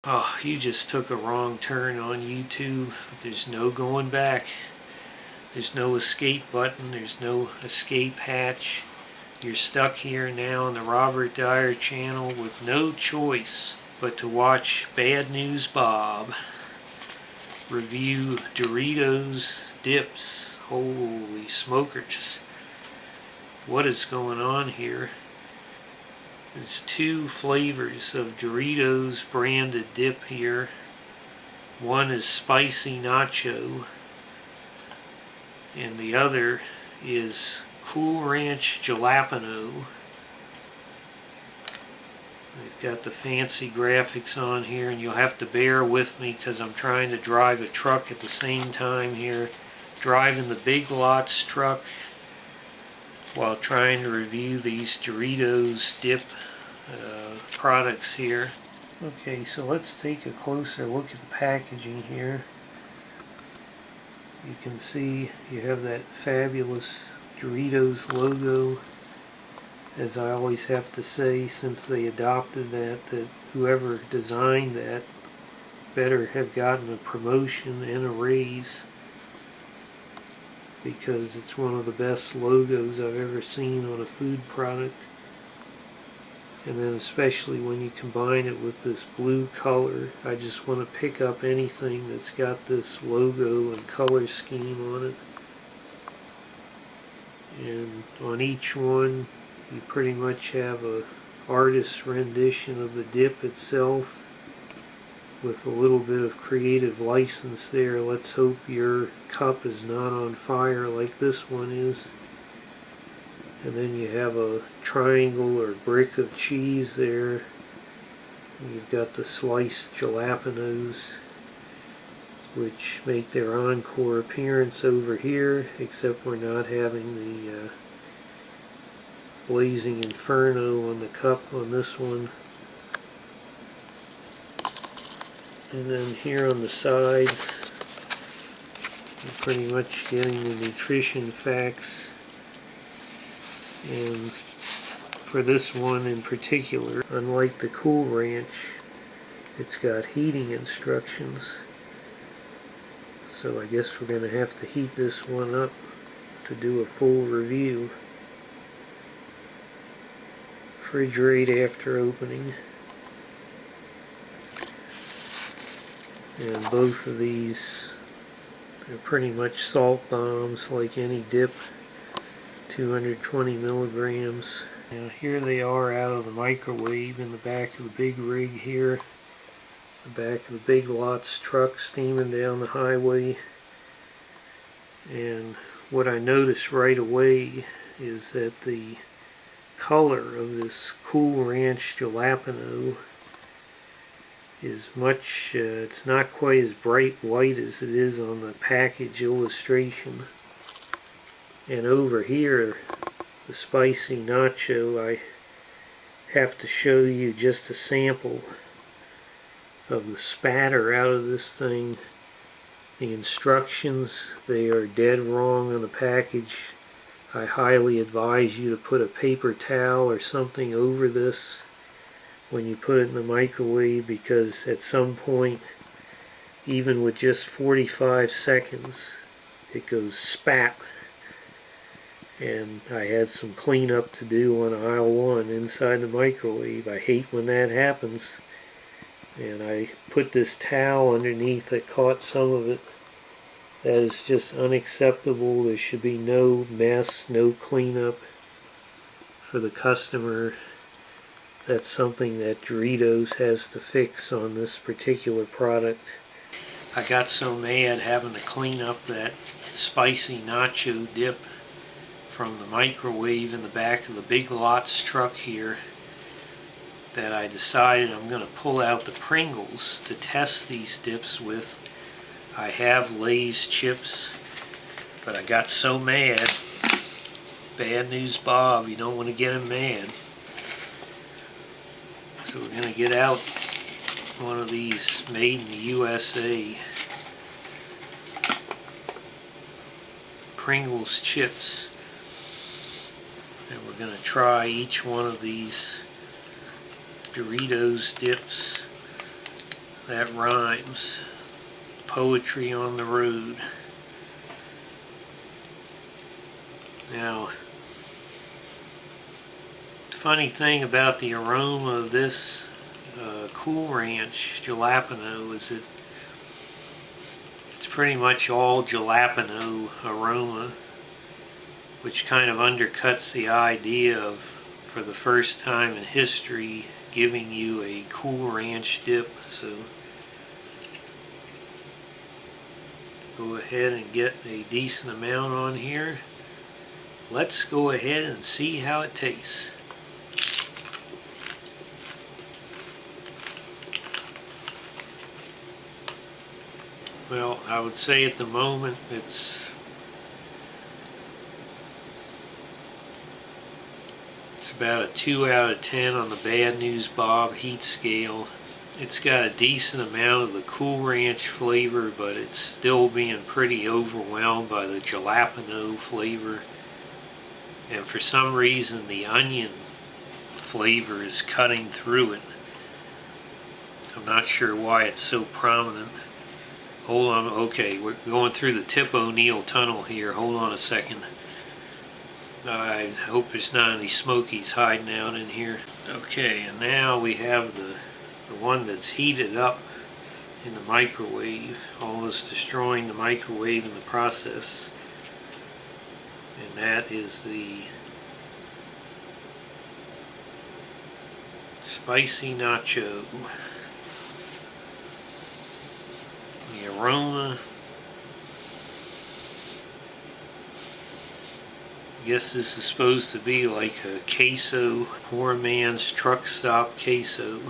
Oh, you just took a wrong turn on YouTube. There's no going back. There's no escape button. There's no escape hatch. You're stuck here now on the Robert Dyer channel with no choice but to watch Bad News Bob review Doritos Dips. Holy smokers. What is going on here? There's two flavors of Doritos branded dip here. One is spicy nacho and the other is Cool Ranch Jalapeno. They've got the fancy graphics on here, and you'll have to bear with me because I'm trying to drive a truck at the same time here, driving the Big Lots truck while trying to review these Doritos dip products here. Okay, so let's take a closer look at the packaging here. You can see you have that fabulous Doritos logo. As I always have to say, since they adopted that whoever designed that better have gotten a promotion and a raise, because it's one of the best logos I've ever seen on a food product. And then especially when you combine it with this blue color, I just want to pick up anything that's got this logo and color scheme on it. And on each one you pretty much have a artist's rendition of the dip itself with a little bit of creative license there. Let's hope your cup is not on fire like this one is. And then you have a triangle or brick of cheese there. You've got the sliced jalapenos, which make their encore appearance over here, except we're not having the Blazing Inferno on the cup on this one. And then here on the sides, you're pretty much getting the nutrition facts. And for this one in particular, unlike the Cool Ranch, it's got heating instructions. So I guess we're going to have to heat this one up to do a full review. Refrigerate after opening. And both of these are pretty much salt bombs like any dip, 220 milligrams. Now here they are out of the microwave in the back of the big rig here. The back of the Big Lots truck steaming down the highway. And what I noticed right away is that the color of this Cool Ranch Jalapeno is much, it's not quite as bright white as it is on the package illustration. And over here, the spicy nacho, I have to show you just a sample of the spatter out of this thing. The instructions, they are dead wrong on the package. I highly advise you to put a paper towel or something over this when you put it in the microwave, because at some point, even with just 45 seconds, it goes spat. And I had some cleanup to do on aisle 1 inside the microwave. I hate when that happens. And I put this towel underneath that caught some of it. That is just unacceptable. There should be no mess, no cleanup for the customer. That's something that Doritos has to fix on this particular product. I got so mad having to clean up that spicy nacho dip from the microwave in the back of the Big Lots truck here that I decided I'm going to pull out the Pringles to test these dips with. I have Lay's chips, but I got so mad. Bad News Bob, you don't want to get him mad. So we're going to get out one of these made in the USA Pringles chips. And we're going to try each one of these Doritos dips. That rhymes. Poetry on the road. Now, the funny thing about the aroma of this Cool Ranch Jalapeno is it's pretty much all jalapeno aroma, which kind of undercuts the idea of, for the first time in history, giving you a Cool Ranch dip. So go ahead and get a decent amount on here. Let's go ahead and see how it tastes. Well, I would say at the moment it's about a 2 out of 10 on the Bad News Bob heat scale. It's got a decent amount of the Cool Ranch flavor, but it's still being pretty overwhelmed by the jalapeno flavor. And for some reason the onion flavor is cutting through it. I'm not sure why it's so prominent. Hold on, okay, we're going through the Tip O'Neill tunnel here. Hold on a second. I hope there's not any smokies hiding out in here. Okay, and now we have the one that's heated up in the microwave, almost destroying the microwave in the process. And that is the spicy nacho. The aroma, I guess this is supposed to be like a queso, poor man's truck stop queso.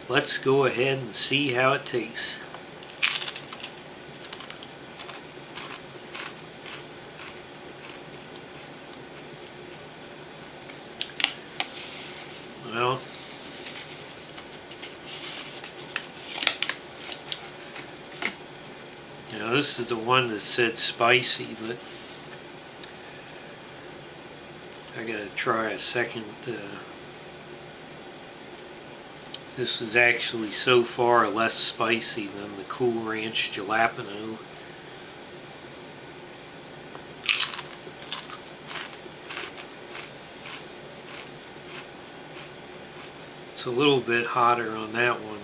Let's go ahead and see how it tastes. Well, now this is the one that said spicy, but I gotta try a second. This is actually so far less spicy than the Cool Ranch Jalapeno. It's a little bit hotter on that one.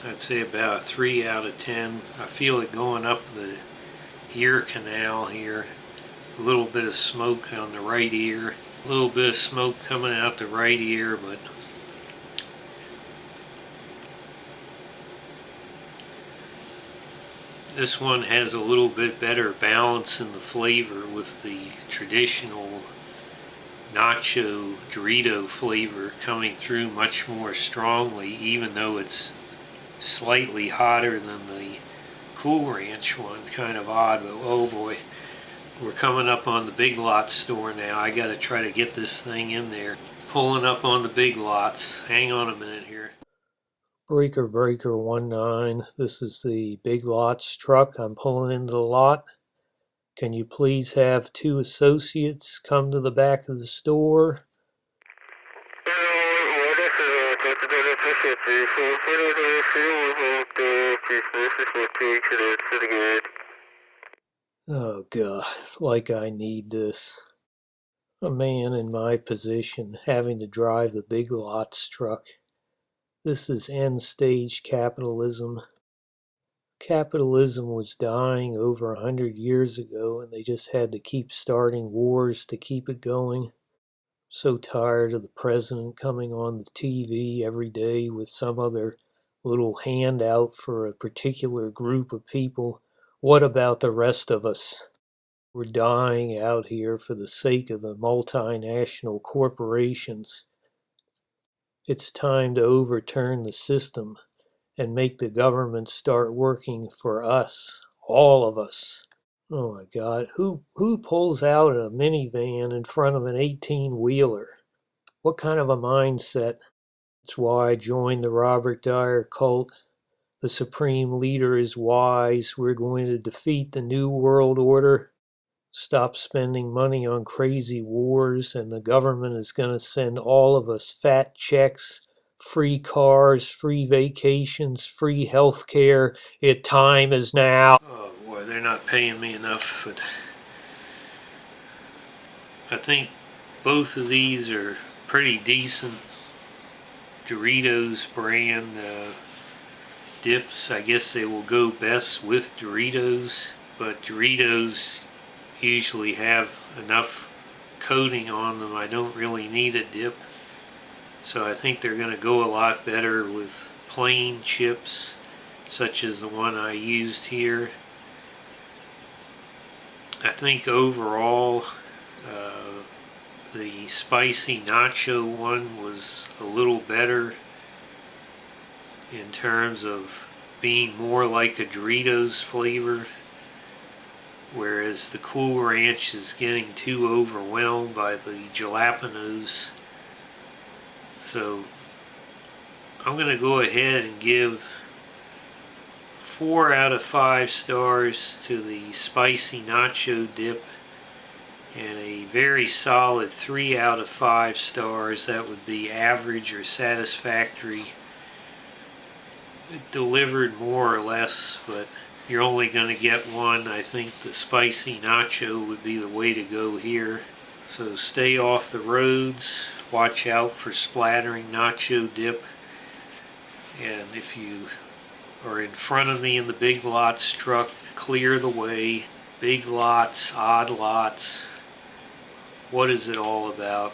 I'd say about a 3 out of 10. I feel it going up the ear canal here. A little bit of smoke on the right ear. A little bit of smoke coming out the right ear, but this one has a little bit better balance in the flavor with the traditional Nacho Dorito flavor coming through much more strongly, even though it's slightly hotter than the Cool Ranch one. Kind of odd, but oh boy. We're coming up on the Big Lots store now. I gotta try to get this thing in there. Pulling up on the Big Lots. Hang on a minute here. Breaker 19. This is the Big Lots truck. I'm pulling into the lot. Can you please have 2 associates come to the back of the store? Oh God, like I need this. A man in my position having to drive the Big Lots truck. This is end-stage capitalism. Capitalism was dying over 100 years ago, and they just had to keep starting wars to keep it going. So tired of the president coming on the TV every day with some other little handout for a particular group of people. What about the rest of us? We're dying out here for the sake of the multinational corporations. It's time to overturn the system and make the government start working for us, all of us. Oh my God, who pulls out a minivan in front of an 18-wheeler? What kind of a mindset? That's why I joined the Robert Dyer cult. The supreme leader is wise. We're going to defeat the New World Order. Stop spending money on crazy wars, and the government is going to send all of us fat checks free cars, free vacations, free health care. Time is now. Oh boy, they're not paying me enough, but I think both of these are pretty decent Doritos brand dips. I guess they will go best with Doritos, but Doritos usually have enough coating on them. I don't really need a dip, so I think they're going to go a lot better with plain chips such as the one I used here. I think overall the spicy nacho one was a little better in terms of being more like a Doritos flavor, whereas the Cool Ranch is getting too overwhelmed by the jalapenos. So I'm going to go ahead and give 4 out of 5 stars to the spicy nacho dip, and a very solid 3 out of 5 stars. That would be average or satisfactory. It delivered more or less, but you're only going to get one. I think the spicy nacho would be the way to go here. So stay off the roads, watch out for splattering nacho dip, and if you are in front of me in the Big Lots truck, clear the way. Big Lots, odd lots, what is it all about?